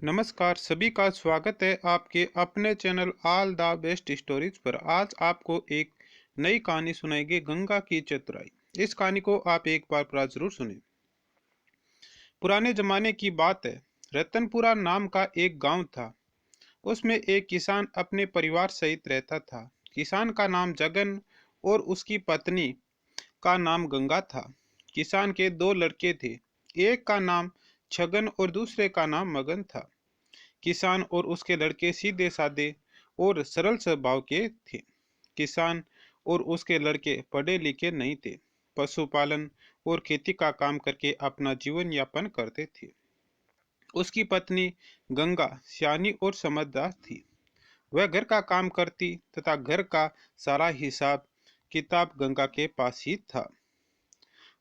नमस्कार, सभी का स्वागत है आपके अपने channel all the best stories पर। आज आपको एक नई कहानी सुनाएंगे, गंगा की चतुराई। इस कहानी को आप एक बार पूरा जरूर सुने। पुराने जमाने की बात है। रतनपुरा नाम का एक गांव था। उसमें एक किसान अपने परिवार सहित रहता था। किसान का नाम जगन और उसकी पत्नी का नाम गंगा था। किसान के दो लड़के थे। एक का नाम छगन और दूसरे का नाम मगन था। किसान और उसके लड़के सीधे साधे और सरल स्वभाव के थे। किसान और उसके लड़के पढ़े लिखे नहीं थे। पशुपालन और खेती का काम करके अपना जीवन यापन करते थे। उसकी पत्नी गंगा सियानी और समझदार थी। वह घर का काम करती तथा घर का सारा हिसाब किताब गंगा के पास ही था।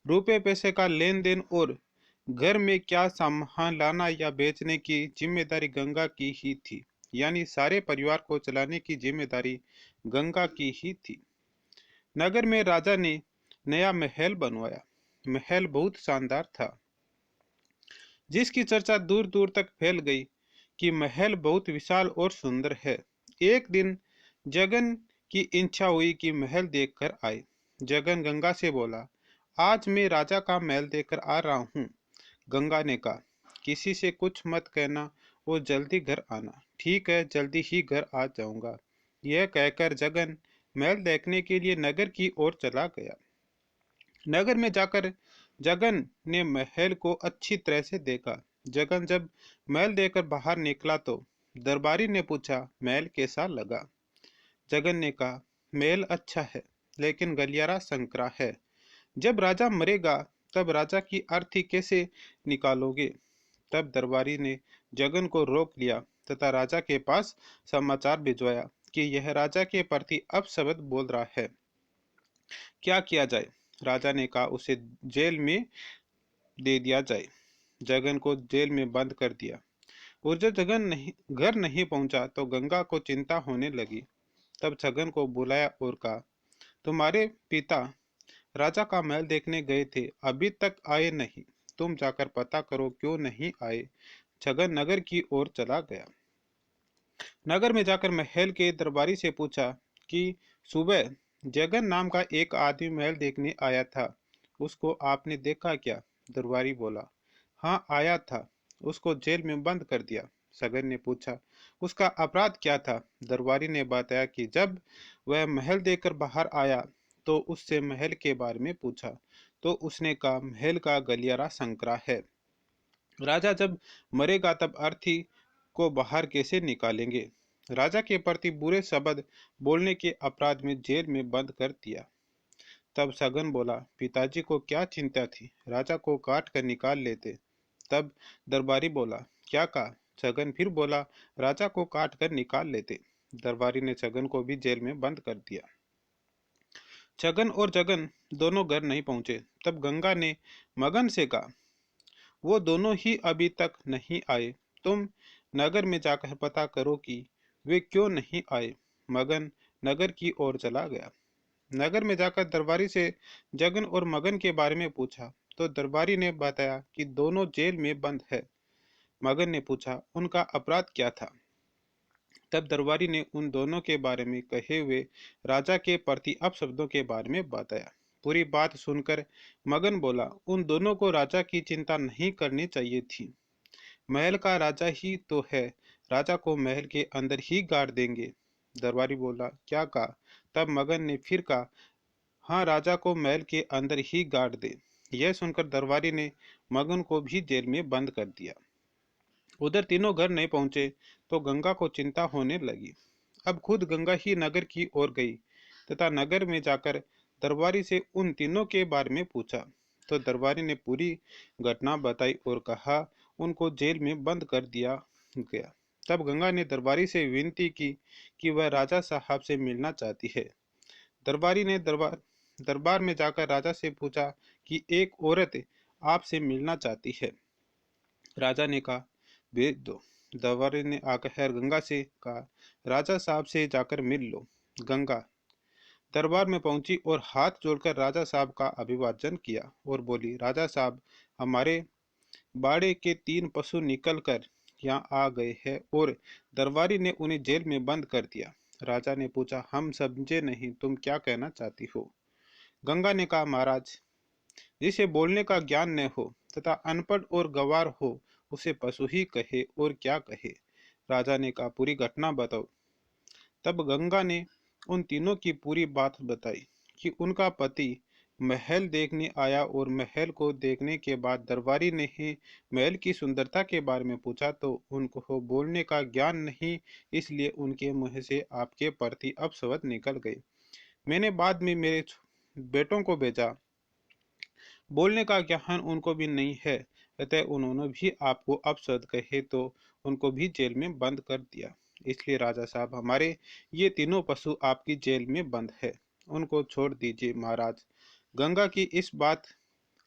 रुपए पैसे का लेन देन और घर में क्या सामान लाना या बेचने की जिम्मेदारी गंगा की ही थी। यानी सारे परिवार को चलाने की जिम्मेदारी गंगा की ही थी। नगर में राजा ने नया महल बनवाया। महल बहुत शानदार था, जिसकी चर्चा दूर दूर तक फैल गई कि महल बहुत विशाल और सुंदर है। एक दिन जगन की इच्छा हुई कि महल देखकर आए। जगन गंगा से बोला, आज मैं राजा का महल देखकर आ रहा हूँ। गंगा ने कहा, किसी से कुछ मत कहना और जल्दी घर आना। ठीक है, जल्दी ही घर आ जाऊंगा। यह कहकर जगन महल देखने के लिए नगर की ओर चला गया। नगर में जाकर जगन ने महल को अच्छी तरह से देखा। जगन जब महल देखकर बाहर निकला तो दरबारी ने पूछा, महल कैसा लगा? जगन ने कहा, महल अच्छा है, लेकिन गलियारा संकरा है। जब राजा मरेगा तब राजा की अर्थी कैसे निकालोगे? तब दरबारी ने जगन को रोक लिया तथा राजा के पास समाचार भिजवाया कि यह राजा के प्रति अपशब्द बोल रहा है। क्या किया जाए? राजा ने कहा, उसे जेल में दे दिया जाए। जगन को जेल में बंद कर दिया। और जब जगन नहीं घर नहीं पहुंचा तो गंगा को चिंता होने लगी। तब जगन को बुलाया और कहा, तुम्हारे पिता राजा का महल देखने गए थे, अभी तक आए नहीं। तुम जाकर पता करो क्यों नहीं आए। छगन नगर की ओर चला गया। नगर में जाकर महल के दरबारी से पूछा कि सुबह जगन नाम का एक आदमी महल देखने आया था, उसको आपने देखा क्या? दरबारी बोला, हाँ आया था, उसको जेल में बंद कर दिया। सगन ने पूछा, उसका अपराध क्या था? दरबारी ने बताया कि जब वह महल देखकर बाहर आया तो उससे महल के बारे में पूछा तो उसने कहा, महल का गलियारा संकरा है। राजा जब मरेगा तब अर्थी को बाहर कैसे निकालेंगे? राजा के प्रति बुरे शब्द बोलने के अपराध में जेल में बंद कर दिया। तब सगन बोला, पिताजी को क्या चिंता थी, राजा को काट कर निकाल लेते। तब दरबारी बोला, क्या कहा? छगन फिर बोला, राजा को काट कर निकाल लेते। दरबारी ने छगन को भी जेल में बंद कर दिया। छगन और जगन दोनों घर नहीं पहुंचे। तब गंगा ने मगन से कहा, वो दोनों ही अभी तक नहीं आए। तुम नगर में जाकर पता करो कि वे क्यों नहीं आए। मगन नगर की ओर चला गया। नगर में जाकर दरबारी से जगन और मगन के बारे में पूछा तो दरबारी ने बताया कि दोनों जेल में बंद है। मगन ने पूछा, उनका अपराध क्या था? तब दरबारी ने उन दोनों के बारे में कहे हुए राजा के प्रति अपशब्दों के बारे में बताया। पूरी बात सुनकर मगन बोला, उन दोनों को राजा की चिंता नहीं करनी चाहिए थी। महल का राजा ही तो है, राजा को महल के अंदर ही गाड़ देंगे। दरबारी बोला, क्या कहा? तब मगन ने फिर कहा, हाँ, राजा को महल के अंदर ही गाड़ दे। यह सुनकर दरबारी ने मगन को भी जेल में बंद कर दिया। उधर तीनों घर नहीं पहुंचे तो गंगा को चिंता होने लगी। अब खुद गंगा ही नगर की ओर गई तथा नगर में जाकर दरबारी से उन तीनों के बारे में पूछा तो दरबारी ने पूरी घटना बताई और कहा, उनको जेल में बंद कर दिया गया। तब गंगा ने दरबारी से विनती की कि वह राजा साहब से मिलना चाहती है। दरबारी ने दरबार में जाकर राजा से पूछा कि एक औरत आपसे मिलना चाहती है। राजा ने कहा, भेज दो। दरबारी ने आकर गंगा से कहा, राजा साहब से जाकर मिल लो। गंगा दरबार में पहुंची और हाथ जोड़कर राजा साहब का अभिवादन किया और बोली, राजा साहब, हमारे बाड़े के 3 पशु निकल कर यहाँ आ गए हैं और दरबारी ने उन्हें जेल में बंद कर दिया। राजा ने पूछा, हम समझे नहीं, तुम क्या कहना चाहती हो? गंगा ने कहा, महाराज, जिसे बोलने का ज्ञान न हो तथा अनपढ़ और गंवार हो, उसे पशु ही कहे और क्या कहे। राजा ने कहा, पूरी घटना बताओ। तब गंगा ने उन तीनों की पूरी बात बताई कि उनका पति महल देखने आया और महल को देखने के बाद दरबारी ने ही महल की सुंदरता के बारे में पूछा तो उनको बोलने का ज्ञान नहीं, इसलिए उनके मुंह से आपके प्रति अपशब्द निकल गए। मैंने बाद में मेरे बेटों को भेजा, बोलने का ज्ञान उनको भी नहीं है, अतः उन्होंने भी आपको अपशब्द कहे तो उनको भी जेल में बंद कर दिया। इसलिए राजा साहब, हमारे ये तीनों पशु आपकी जेल में बंद है, उनको छोड़ दीजिए महाराज। गंगा की इस बात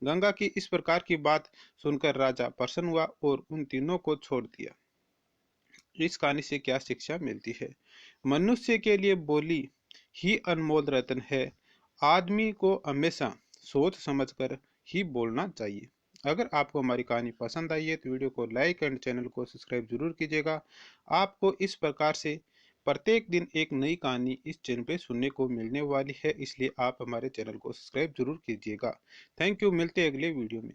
गंगा की इस प्रकार की बात सुनकर राजा प्रसन्न हुआ और उन तीनों को छोड़ दिया। इस कहानी से क्या शिक्षा मिलती है? मनुष्य के लिए बोली ही अनमोल रत्न है। आदमी को हमेशा सोच समझकर ही बोलना चाहिए। अगर आपको हमारी कहानी पसंद आई है तो वीडियो को लाइक एंड चैनल को सब्सक्राइब जरूर कीजिएगा। आपको इस प्रकार से प्रत्येक दिन एक नई कहानी इस चैनल पे सुनने को मिलने वाली है, इसलिए आप हमारे चैनल को सब्सक्राइब जरूर कीजिएगा। थैंक यू, मिलते हैं अगले वीडियो में।